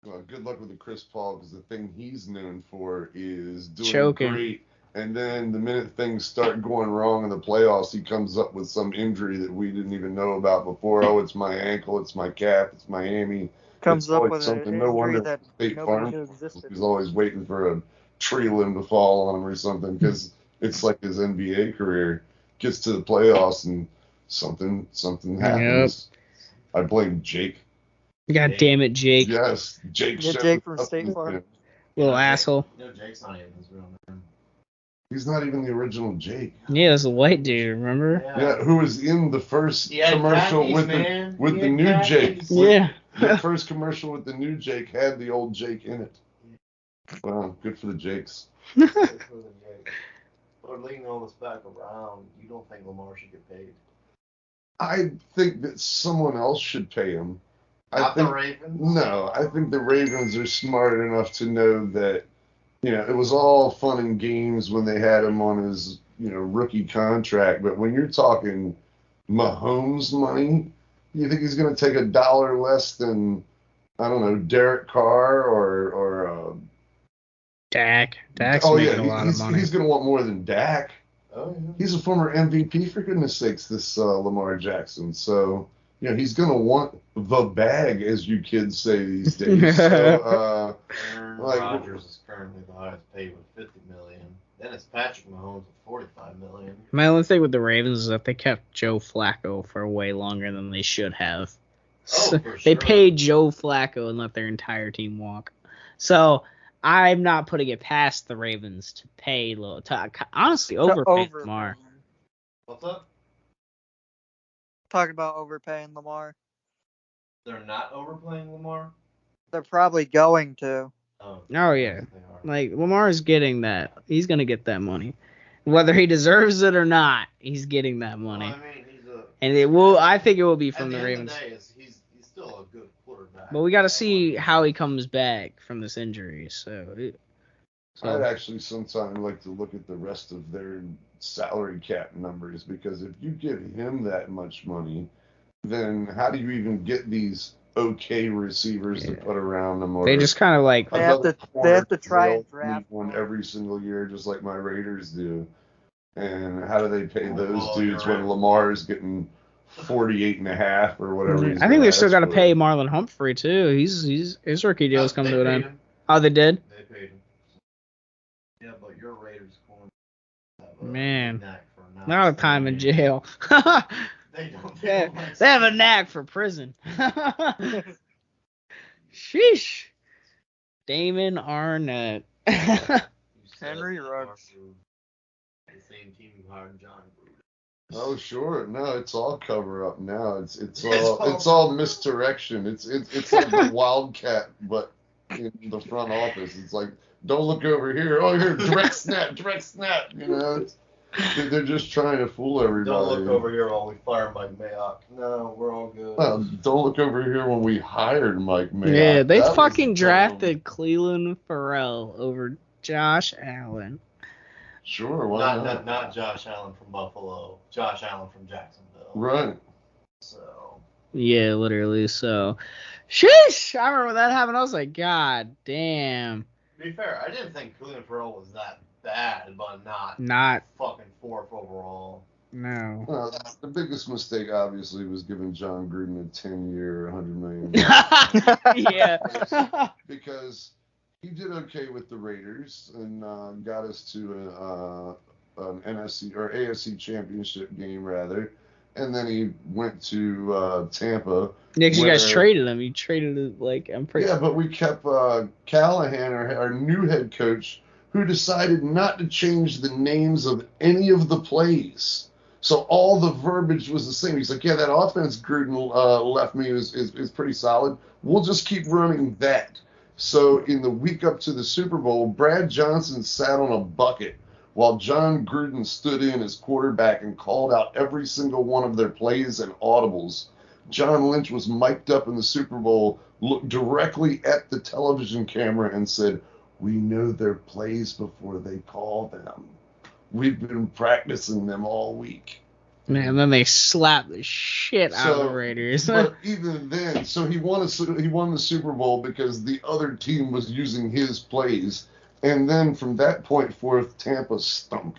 Well, good luck with the Chris Paul, because the thing he's known for is doing Choking. great. And then the minute things start going wrong in the playoffs, he comes up with some injury that we didn't even know about before. Oh, it's my ankle, it's my calf, it's my hammy. Comes It's up always with something. an No wonder injury that State nobody Farm knew existed. He's always waiting for a tree limb to fall on him or something, because it's like his NBA career gets to the playoffs and something happens. I blame Jake. God damn it, Jake. Yes, Jake. Yeah, Jake from State Farm. Little Jake- asshole. Jake's not even his real name. He's not even the original Jake. Yeah, it was a white dude, remember? Yeah, who was in the first He had commercial khakis, with man. the He the had new Jake. khakis. Yeah. The first commercial with the new Jake had the old Jake in it. Wow, good for the Jakes. But leading all this back around, you don't think Lamar should get paid? I think that someone else should pay him. Not the Ravens? No, I think the Ravens are smart enough to know that, it was all fun and games when they had him on his, rookie contract. But when you're talking Mahomes money, you think he's going to take $1 less than, I don't know, Derek Carr or Dak's oh making yeah, a lot of money. he's going to want more than Dak. Oh, yeah. He's a former MVP, for goodness sakes, this Lamar Jackson. So, he's going to want the bag, as you kids say these days. So, Aaron like- Rodgers is currently the highest paid with $50 million. Then it's Patrick Mahomes with $45 million. My only thing with the Ravens is that they kept Joe Flacco for way longer than they should have. So for they sure. paid Joe Flacco and let their entire team walk. So I'm not putting it past the Ravens to pay honestly overpay Lamar. What's up? Talking about overpaying Lamar. They're not overplaying Lamar? They're probably going to. Oh, Oh, yeah. They are. Like Lamar's getting that. He's gonna get that money, whether he deserves it or not. He's getting that money, Well, I mean, he's a. and it will. I think it will be At from the the end Ravens. of the day, he's still a good quarterback. But we got to see how he comes back from this injury. I'd actually sometime like to look at the rest of their salary cap numbers, because if you give him that much money, then how do you even get these okay receivers to put around them? Or they just kind of like They have to- they have to try and they'll draft need one one. every single year, just like my Raiders do. And how do they pay those Well, dudes you're when right. Lamar is getting 48.5 or whatever? he's I think gonna they still ask got to for? pay Marlon Humphrey too. His rookie deal's coming to an They end. paid him. Oh, they did. They paid him. Yeah, but your Raiders corner have a Man. knack for not Not a time in staying jail. They don't. they have a knack for prison. Sheesh. Damon Arnett. Henry Ruggs. The same team who hired John Gruden. Oh sure, no, it's all cover up now. It's all- all misdirection. It's like the Wildcat, but in the front office. It's like, don't look over here. Oh, here, direct snap. They're just trying to fool everybody. Don't look over here while we fire Mike Mayock. No, we're all good. Well, don't look over here when we hired Mike Mayock. Yeah, they That was fucking the drafted Cleveland Farrell over Josh Allen. Sure, why not Josh Allen from Buffalo. Josh Allen from Jacksonville. Right. So Yeah, literally. So, sheesh. I remember when that happened. I was like, God damn. to be fair, I didn't think Cleveland Farrell was that bad, but Not. fucking fourth overall. No. Well, the biggest mistake, obviously, was giving John Gruden a 10-year, $100 million. Yeah. Because he did okay with the Raiders and got us to an NFC or AFC championship game, rather. And then he went to Tampa. Yeah, 'cause you guys where- traded him. You traded it, like, I'm pretty. Yeah, but we kept Callahan, our new head coach, who decided not to change the names of any of the plays. So all the verbiage was the same. He's like, yeah, that offense Gruden left me is pretty solid. We'll just keep running that. So in the week up to the Super Bowl, Brad Johnson sat on a bucket while John Gruden stood in as quarterback and called out every single one of their plays and audibles. John Lynch was mic'd up in the Super Bowl, looked directly at the television camera and said, "We know their plays before they call them. We've been practicing them all week." Man, then they slapped the shit out of the Raiders. But even then, so he won the Super Bowl because the other team was using his plays. And then from that point forth, Tampa stunk.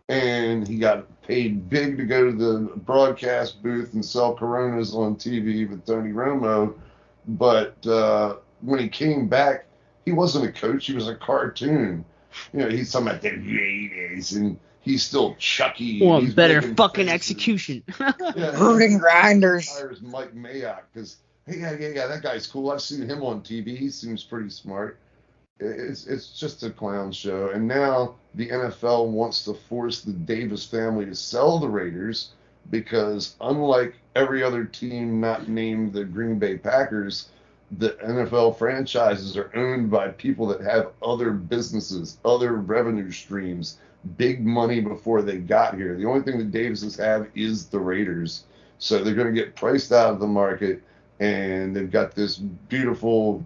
And he got paid big to go to the broadcast booth and sell Coronas on TV with Tony Romo. But when he came back, he wasn't a coach. He was a cartoon. He's talking about the Raiders, and he's still Chucky. Want He's better making fucking faces. execution. Yeah, Rooting grinders. hires Mike Mayock because hey, yeah, that guy's cool. I've seen him on TV. He seems pretty smart. It's just a clown show. And now the NFL wants to force the Davis family to sell the Raiders because, unlike every other team not named the Green Bay Packers, the NFL franchises are owned by people that have other businesses, other revenue streams, big money before they got here. The only thing the Davises have is the Raiders. So they're going to get priced out of the market, and they've got this beautiful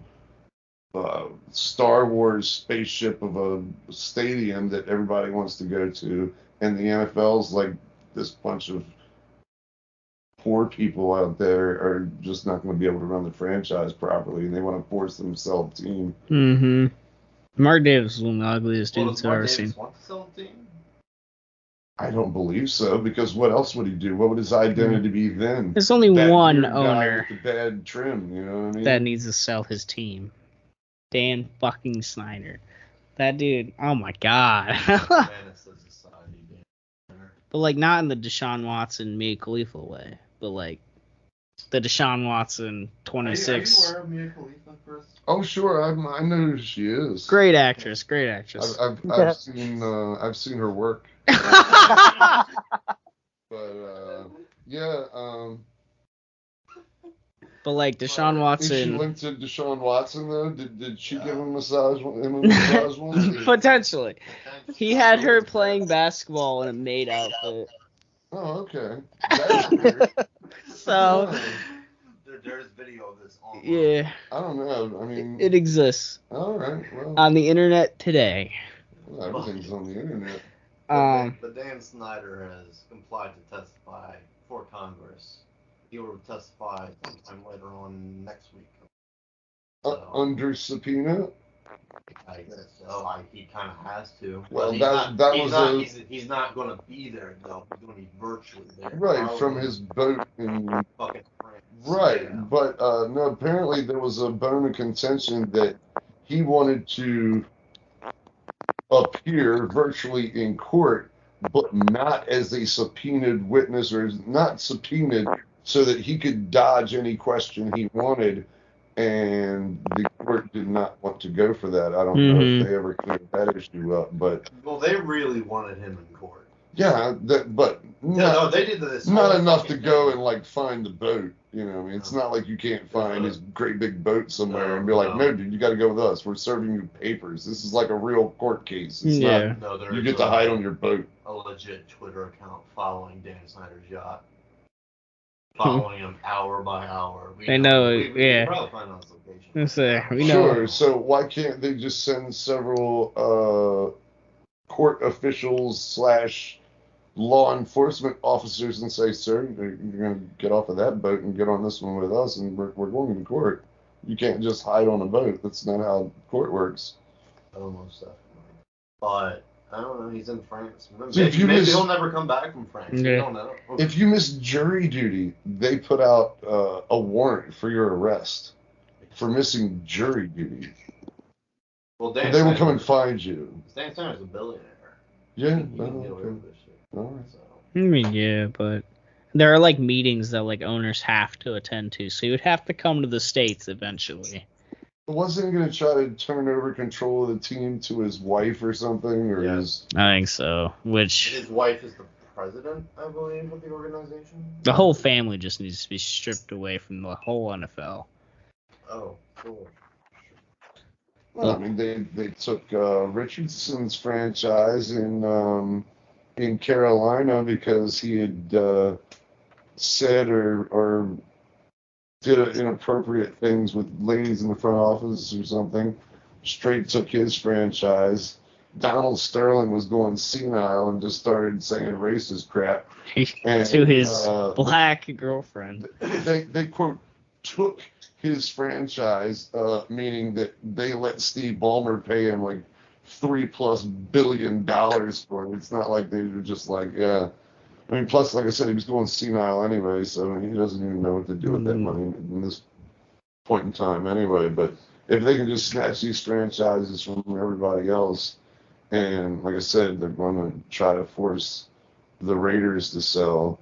Star Wars spaceship of a stadium that everybody wants to go to, and the NFL's like this bunch of poor people out there are just not going to be able to run the franchise properly, and they want to force them to sell the team. Mm-hmm. Mark Davis is one of the ugliest Well, dudes does I've Mark ever Davis seen. want to sell the team? I don't believe so, because what else would he do? What would his identity be then? There's only That one weird guy owner with the bad trim, you know what I mean? that needs to sell his team. Dan fucking Snyder. That dude, oh my god. Menace to society, Dan. But like not in the Deshaun Watson, Mia Khalifa way, but like the Deshaun Watson 26. Are you aware of Mia Khalifa, Chris? Oh, sure, I know who she is. Great actress, great actress. I've seen her work, but yeah. But like Deshaun Is she Watson, linked to Deshaun Watson though? Did she give him a massage? Once? potentially, he had her playing basketball in a maid outfit. Oh, okay. That's weird. So There's video of this online. yeah, I don't know. I mean, it exists all right. Well, on the internet today. everything's on the internet. But Dan Snyder has complied to testify for Congress. He will testify sometime later on next week. So, Under subpoena. I guess so. He kind of has to. Well, He's not going to be there though. He's going to be virtually there. Right, from his boat in. Fucking France. Right, Yeah. but no. Apparently, there was a bone of contention that he wanted to appear virtually in court, but not as a subpoenaed witness, or not subpoenaed, so that he could dodge any question he wanted. And the court did not want to go for that. I don't know if they ever cleared that issue up, but Well, they really wanted him in court. yeah, but No, they did this. not whole enough to fucking go thing. and like find the boat. You know, what I mean, it's not like you can't find his great big boat somewhere and be like, no, dude, you got to go with us. We're serving you papers. This is like a real court case. It's not. No, there You is get to hide on your boat. a legit Twitter account following Dan Snyder's yacht. Following him hour by hour. I know, we yeah. probably find out his location. Let's say, we know. Sure. So why can't they just send several court officials / law enforcement officers and say, sir, you're going to get off of that boat and get on this one with us, and we're going to court. You can't just hide on a boat. That's not how court works. Almost definitely. But I don't know. He's in France. So if you Maybe miss- he'll never come back from France. Yeah. We don't know. If you miss jury duty, they put out a warrant for your arrest for missing jury duty. Well, Dan They will Snyder- come and find you. Dan Snyder's a billionaire. Yeah. He can get away with this shit. All right. So. I mean, yeah, but there are like meetings that like owners have to attend to, so you would have to come to the States eventually. Wasn't he going to try to turn over control of the team to his wife or something? Or Yes. I think so. Which His wife is the president, I believe, of the organization. the whole family just needs to be stripped away from the whole NFL. Oh, cool. Well, I mean, they took Richardson's franchise in Carolina because he had said or did inappropriate things with ladies in the front office or something. Straight took his franchise. Donald Sterling was going senile and just started saying racist crap. And, to his black girlfriend. They quote took his franchise, meaning that they let Steve Ballmer pay him like $3+ billion for it. It's not like they were just like, yeah. I mean, plus, like I said, he was going senile anyway, so he doesn't even know what to do with that money in this point in time anyway. But if they can just snatch these franchises from everybody else, and like I said, they're going to try to force the Raiders to sell,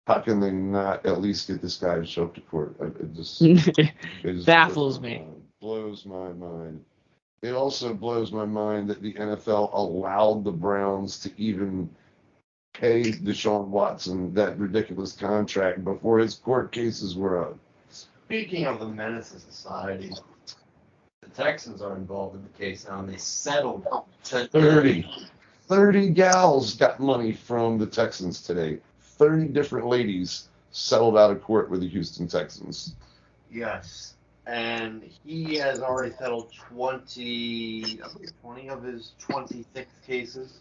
How can they not at least get this guy to show up to court? It just Baffles me. Blows my mind. It also blows my mind that the NFL allowed the Browns to even pay Deshaun Watson that ridiculous contract before his court cases were up. Speaking of the menace to society, the Texans are involved in the case now, and they settled to 30 gals got money from the Texans today. 30 different ladies settled out of court with the Houston Texans. Yes. And he has already settled 20 of his 26 cases.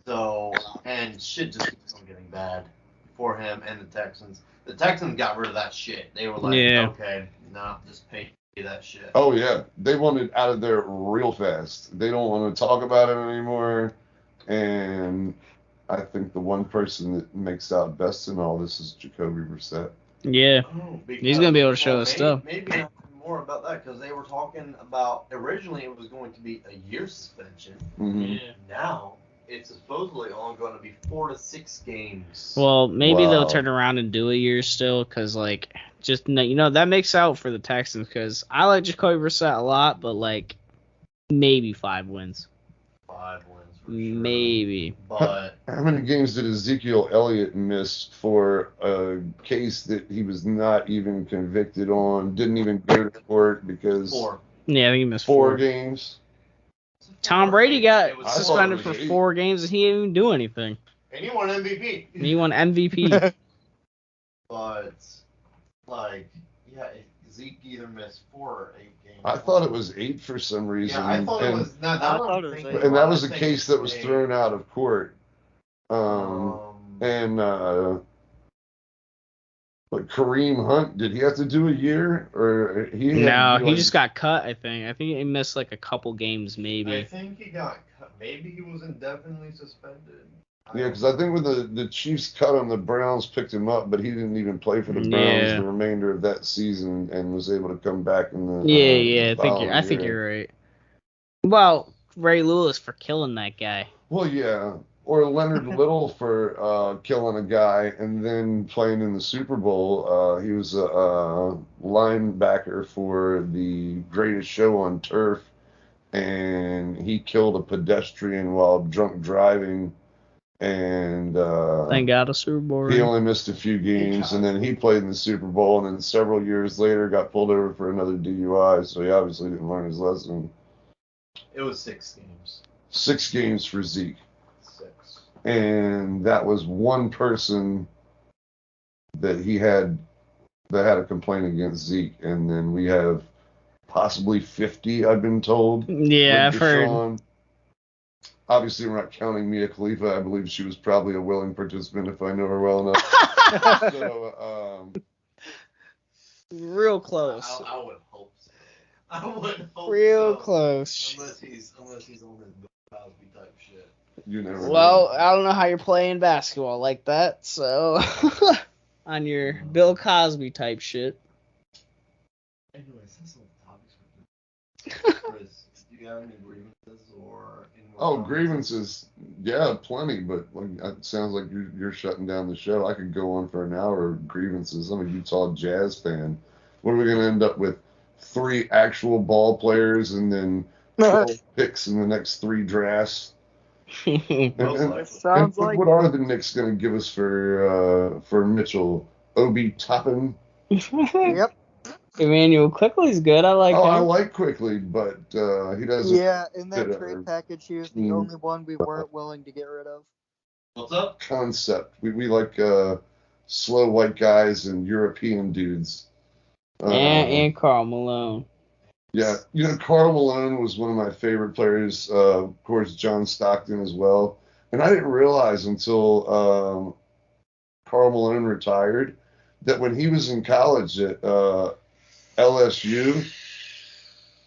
So, and shit just keeps on getting bad for him and the Texans. The Texans got rid of that shit. They were like, okay, nah, just pay that shit. Oh, yeah. They want it out of there real fast. They don't want to talk about it anymore. And I think the one person that makes out best in all this is Jacoby Brissett. Yeah. He's going to be able to show us stuff. Maybe more about that, because they were talking about, originally it was going to be a year suspension. Mm-hmm. Yeah. Now it's supposedly only going to be 4 to 6 games. Well, maybe they'll turn around and do a year still, because, like, just, you know, that makes out for the Texans, because I like Jacoby Brissett a lot, but, like, maybe 5 wins. 5 wins for sure. Maybe. But how many games did Ezekiel Elliott miss for a case that he was not even convicted on, didn't even go to court because 4. Yeah, I think he missed 4 games? Tom Brady got It was suspended for 8. 4 games and he didn't even do anything. And he won MVP. And he won MVP. But, like, yeah, Zeke either missed 4 or 8 games. I thought it was 8 for some reason. Yeah, I thought it was. No, I thought it was 8. And that was a case that was thrown out of court. But Kareem Hunt, did he have to do a year, or he just got cut. I think he missed like a couple games, maybe. I think he got cut. Maybe he was indefinitely suspended. Yeah, because I think when the Chiefs cut him, the Browns picked him up, but he didn't even play for the Browns the remainder of that season, and was able to come back in the I think you're right. Well, Ray Lewis for killing that guy. Well, yeah. Or Leonard Little for killing a guy and then playing in the Super Bowl. He was a linebacker for the Greatest Show on Turf, and he killed a pedestrian while drunk driving. And thank God a Super Bowl. He only missed a few games, and then he played in the Super Bowl, and then several years later got pulled over for another DUI, so he obviously didn't learn his lesson. It was 6 games. 6 games for Zeke. 6. And that was one person that he had that had a complaint against Zeke, and then we have possibly 50, I've been told. Yeah, I've heard. Obviously, we're not counting Mia Khalifa. I believe she was probably a willing participant if I know her well enough. So, real close. I would hope so. I would hope real so. Close. Unless he's on his Bill Cosby type shit. You never Well, know. I don't know how you're playing basketball like that, so on your Bill Cosby type shit. Anyways, that's all the topics for Chris, do you have any grievances or any more comments? Grievances. Yeah, plenty, but it sounds like you're shutting down the show. I could go on for an hour of grievances. I'm a Utah Jazz fan. What are we going to end up with? 3 actual ball players and then 12 picks in the next 3 drafts? Sounds like. What are the Knicks going to give us for Mitchell? Obi Toppin? Yep. Emmanuel Quickly's good. I like him. I like Quickly, but he doesn't. Yeah, in that fit trade our package, he was the only one we weren't willing to get rid of. What's up? Concept. We like slow white guys and European dudes. And Karl Malone. Yeah, Karl Malone was one of my favorite players. Of course, John Stockton as well. And I didn't realize until Karl Malone retired that when he was in college at LSU,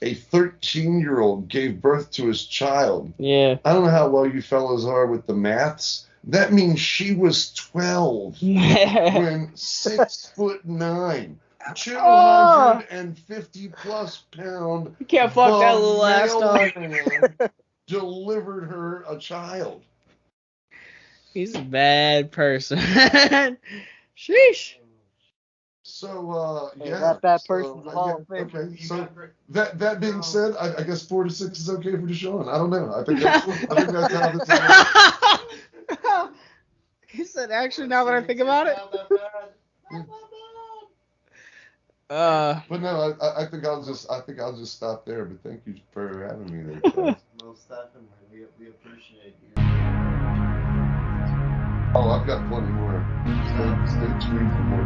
a 13-year-old gave birth to his child. Yeah. I don't know how well you fellas are with the maths. That means she was 12 when 6'9". 250+ pound. You can't fuck that little ass dog. Delivered her a child. He's a bad person. Sheesh. So yeah. That so, person's a Hall of Famer. Okay. So that being said, I guess 4 to 6 is okay for Deshaun. I don't know. I think that's how this is. He said, actually, now that I think about it. But no, I think I'll just stop there. But thank you for having me there, Chad. Most definitely, we appreciate you. Oh, I've got plenty more. Stay tuned for more.